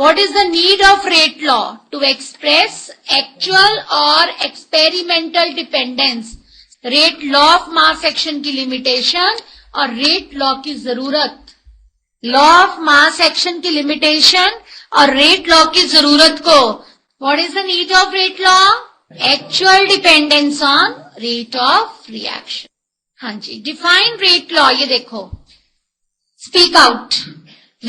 What is the need of rate law? To express actual or experimental dependence. Rate law of mass action की limitation और rate law की जरूरत. Law of mass action की limitation और rate law की जरूरत को. What is the need of rate law? Actual dependence on rate of reaction. हाँ जी, डिफाइन रेट लॉ. ये देखो, speak out.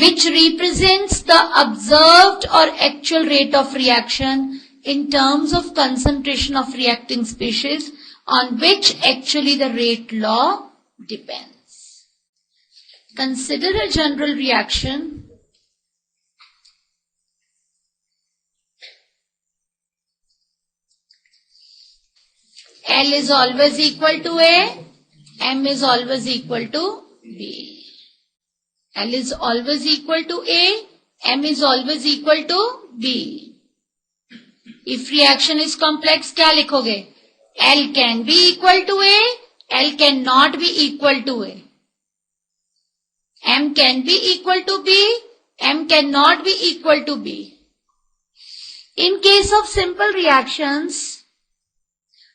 Which represents the observed or actual rate of reaction in terms of concentration of reacting species on which actually the rate law depends. Consider a general reaction. L is always equal to A, M is always equal to B. L is always equal to A, M is always equal to B. If reaction is complex, क्या लिखोगे? L can be equal to A, L cannot be equal to A. M can be equal to B, M cannot be equal to B. In case of simple reactions,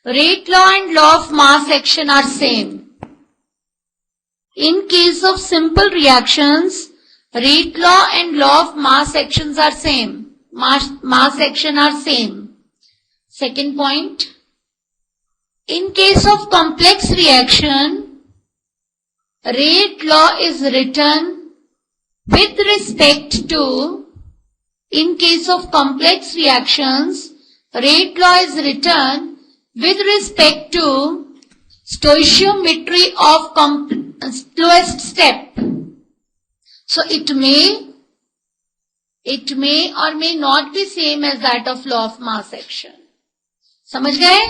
rate law and law of mass action are same. In case of simple reactions, rate law and law of mass actions are same. Mass action are same. Second point, in case of complex reaction, rate law is written with respect to, in case of complex reactions, rate law is written with respect to stoichiometry of slowest step. So it may or may not be same as that of law of mass action. समझ गए?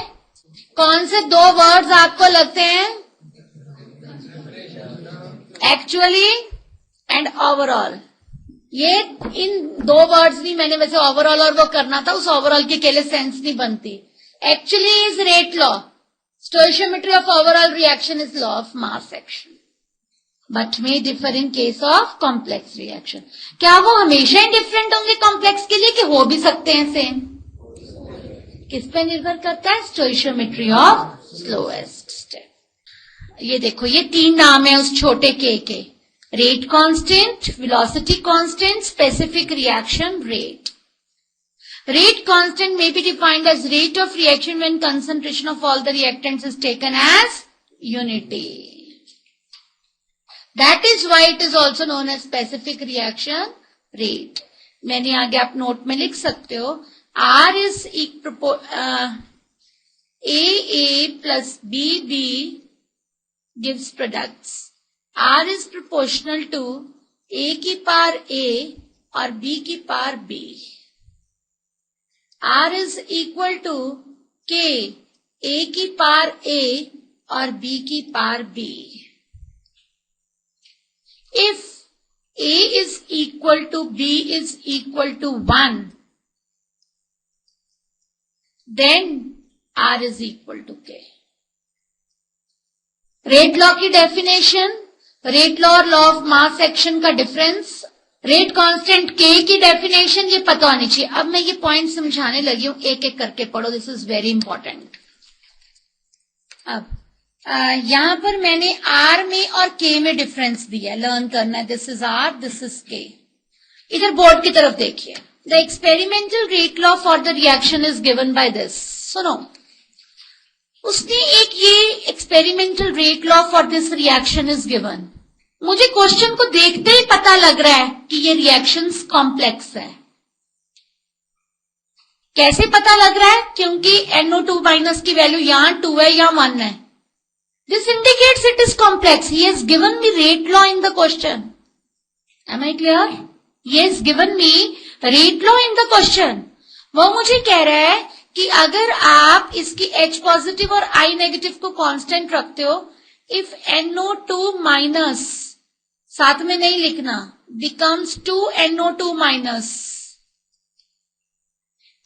कौन से दो words आपको लगते हैं? Actually and overall. ये इन दो वर्ड्स भी मैंने वैसे ओवरऑल और वो करना था, उस ओवरऑल की अकेले सेंस नहीं बनती. Actually is rate law. Stoichiometry of overall reaction is law of mass action, but may differ in case of complex reaction. क्या वो हमेशा इंडिफरेंट होंगे कॉम्प्लेक्स के लिए, कि हो भी सकते हैं सेम? किस पे निर्भर करता है? Stoichiometry of slowest step. ये देखो, ये तीन नाम है उस छोटे के. Rate constant, velocity constant, specific reaction rate. Rate constant may be defined as rate of reaction when concentration of all the reactants is taken as unity. That is why it is also known as specific reaction rate. मैंने आगे आप note में लिख सकते हो. R is AA plus BB gives products. R is proportional to A की power A और B की power B. R is equal to K, A की पावर A और B की power B. If A is equal to B is equal to 1, then R is equal to K. Rate law की definition, rate law और law of mass action का difference, rate constant के की definition, ये पता होनी चाहिए. अब मैं ये पॉइंट समझाने लगी हूं, एक एक करके पढ़ो. This is very important. अब यहां पर मैंने आर में और के में डिफरेंस दिया, लर्न करना है. This is R, this is K. इधर बोर्ड की तरफ देखिए. The experimental rate law for the reaction is given by this. सुनो, उसने एक ये experimental rate law for this reaction is given. मुझे क्वेश्चन को देखते ही पता लग रहा है कि ये रिएक्शंस कॉम्प्लेक्स है. कैसे पता लग रहा है? क्योंकि NO2 माइनस की वैल्यू यहां 2 है, यहां 1 है. This indicates it is complex. He has given me rate law in the question. Am I clear? He has given me rate law in the question. वो मुझे कह रहा है कि अगर आप इसकी H पॉजिटिव और I नेगेटिव को कांस्टेंट रखते हो, इफ NO2 माइनस, साथ में नहीं लिखना, becomes 2NO2 minus,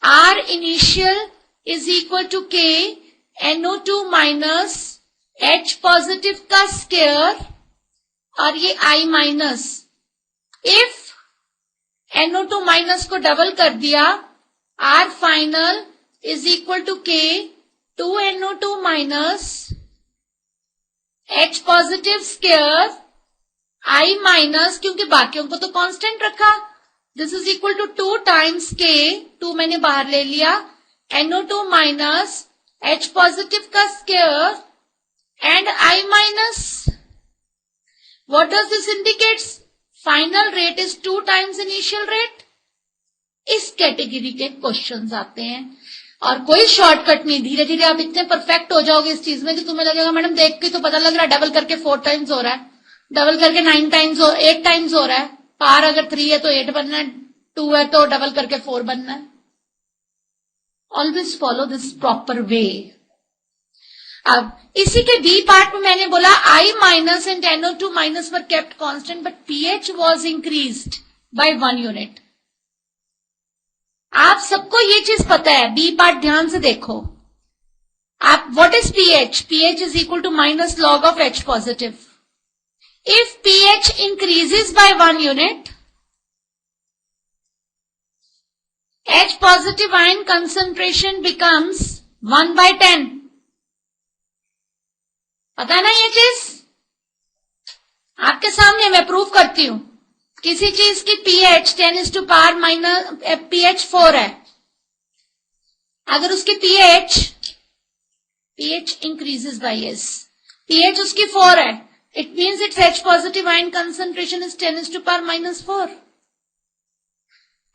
R initial is equal to K NO2 minus H positive का स्क्वायर और ये I minus. If NO2 minus को डबल कर दिया, R final is equal to K 2NO2 minus H positive square I minus, क्योंकि बाकियों को तो कांस्टेंट रखा, this is equal to 2 times K, 2 मैंने बाहर ले लिया, NO2 माइनस H पॉजिटिव का square and I minus. What does this indicates? Final rate is 2 times initial rate. इस कैटेगरी के क्वेश्चंस आते हैं और कोई शॉर्टकट नहीं. धीरे धीरे आप इतने परफेक्ट हो जाओगे इस चीज में कि तुम्हें लगेगा मैडम देख के तो पता लग रहा है डबल करके 4 टाइम्स हो रहा है, डबल करके 8 टाइम्स हो रहा है, पार अगर 3 है तो 8 बनना है, 2 है तो डबल करके 4 बनना है. Always follow this proper way. अब इसी के बी पार्ट में मैंने बोला I minus and NO2 minus were kept constant but pH was increased by 1 unit. आप सबको ये चीज पता है, बी पार्ट ध्यान से देखो. आप what is pH? pH is equal to minus log of H positive. If pH increases by 1 unit, H positive ion concentration becomes 1 by 10. पता है ना ये चीज? आपके सामने मैं प्रूव करती हूं. किसी चीज की pH 10 is to power minus pH 4 है. अगर उसकी pH increases by S, pH उसकी 4 है, it means its H positive ion concentration is 10 is to power minus 4.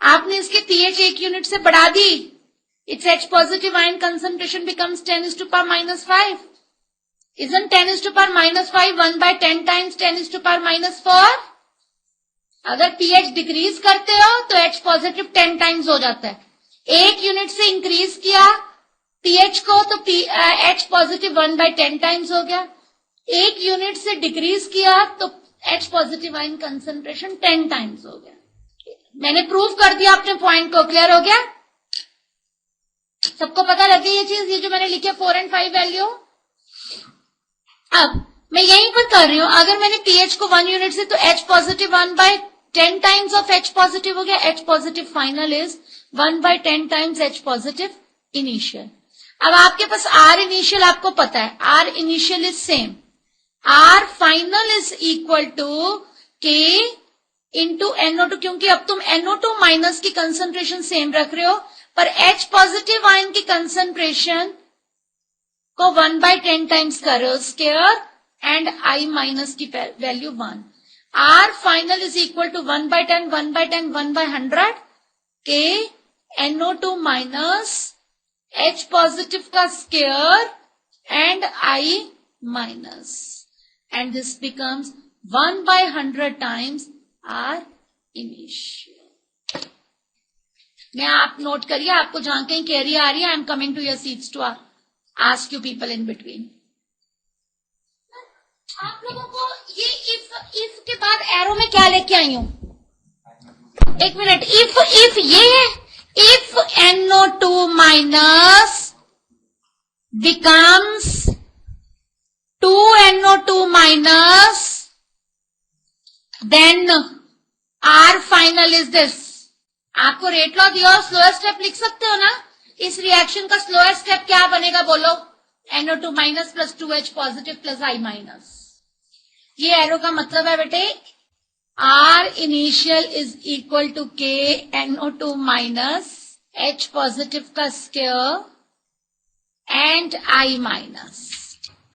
आपने इसके pH 1 यूनिट से बढ़ा दी, its H positive ion concentration becomes 10 is to power minus 5. Isn't 10 is to power minus 5 1 by 10 times 10 is to power minus 4? अगर pH decrease करते हो तो H positive 10 times हो जाता है. 1 यूनिट से इंक्रीज किया pH को तो H पॉजिटिव 1 by 10 टाइम्स हो गया. 1 यूनिट से डिक्रीज किया तो H positive ion concentration 10 times हो गया. मैंने प्रूव कर दिया अपने पॉइंट को. क्लियर हो गया? सबको पता लग गई ये चीज, ये जो मैंने लिखा 4 and 5 वैल्यू. अब मैं यहीं पर कर रही हूं, अगर मैंने pH को 1 यूनिट से तो H positive 1 by 10 times of H positive हो गया. H positive final is 1 by 10 times H positive initial. अब आपके पास R इनिशियल आपको पता है, R initial is same, R final is equal to K into NO2, क्योंकि अब तुम NO2 माइनस की कंसंट्रेशन सेम रख रहे हो, पर H पॉजिटिव आयन की कंसंट्रेशन को 1 by 10 टाइम्स कर रहे हो स्क्वायर एंड I माइनस की value 1. R final is equal to 1 by 10 1 by 10 1 by 100 K NO2 minus H positive का square and I minus, and this becomes 1 by 100 times R initial. मैं आप note करिए, आपको जहां कहीं क्वेरी आ रही है, I am coming to your seats to ask you people in between. आप लोगों को ये if के बाद एरो में क्या लेके आई हूं? एक मिनट. if ये if NO2 minus becomes 2NO2 minus, then R final is this. आपको रेट लॉ दिया और स्लोअर स्टेप लिख सकते हो ना. इस रिएक्शन का स्लोअर स्टेप क्या बनेगा बोलो? NO2 minus plus 2H positive plus I minus. ये एरो का मतलब है बेटे R initial is equal to K NO2 minus H positive का स्क्वायर एंड I माइनस.